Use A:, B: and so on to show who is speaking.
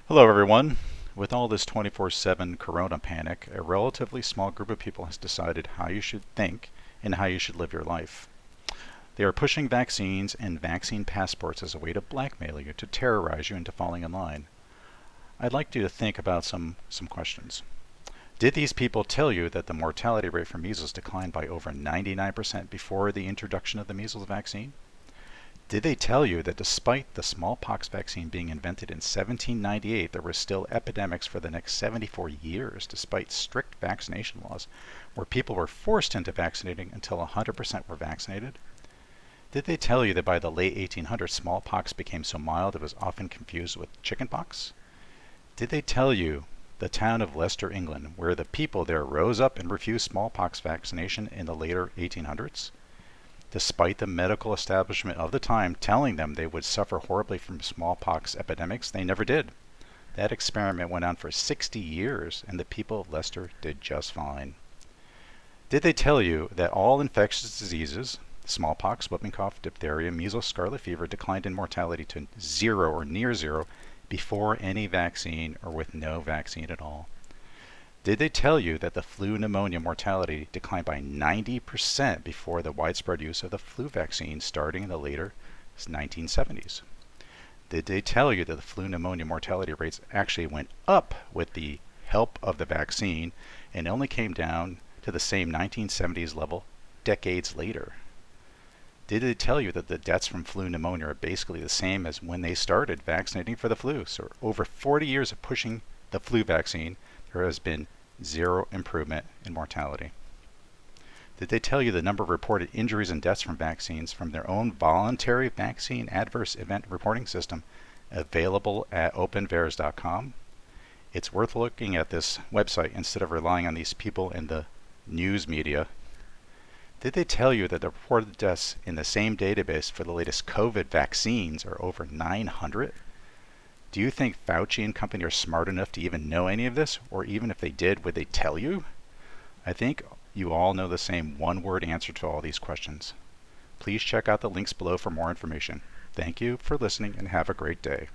A: Hello, everyone. With all this 24/7 corona panic, a relatively small group of people has decided how you should think and how you should live your life. They are pushing vaccines and vaccine passports as a way to blackmail you, to terrorize you into falling in line. I'd like you to think about some questions. Did these people tell you that the mortality rate for measles declined by over 99% before the introduction of the measles vaccine? Did they tell you that despite the smallpox vaccine being invented in 1798, there were still epidemics for the next 74 years despite strict vaccination laws, where people were forced into vaccinating until 100% were vaccinated? Did they tell you that by the late 1800s, smallpox became so mild it was often confused with chickenpox? Did they tell you the town of Leicester, England, where the people there rose up and refused smallpox vaccination in the later 1800s? Despite the medical establishment of the time telling them they would suffer horribly from smallpox epidemics, they never did. That experiment went on for 60 years, and the people of Leicester did just fine. Did they tell you that all infectious diseases, smallpox, whooping cough, diphtheria, measles, scarlet fever, declined in mortality to zero or near zero before any vaccine or with no vaccine at all? Did they tell you that the flu pneumonia mortality declined by 90% before the widespread use of the flu vaccine starting in the later 1970s? Did they tell you that the flu pneumonia mortality rates actually went up with the help of the vaccine and only came down to the same 1970s level decades later? Did they tell you that the deaths from flu pneumonia are basically the same as when they started vaccinating for the flu? So over 40 years of pushing the flu vaccine, there has been zero improvement in mortality. Did they tell you the number of reported injuries and deaths from vaccines from their own voluntary vaccine adverse event reporting system available at openvaers.com? It's worth looking at this website instead of relying on these people in the news media. Did they tell you that the reported deaths in the same database for the latest COVID vaccines are over 900? Do you think Fauci and company are smart enough to even know any of this? Or even if they did, would they tell you? I think you all know the same one-word answer to all these questions. Please check out the links below for more information. Thank you for listening and have a great day.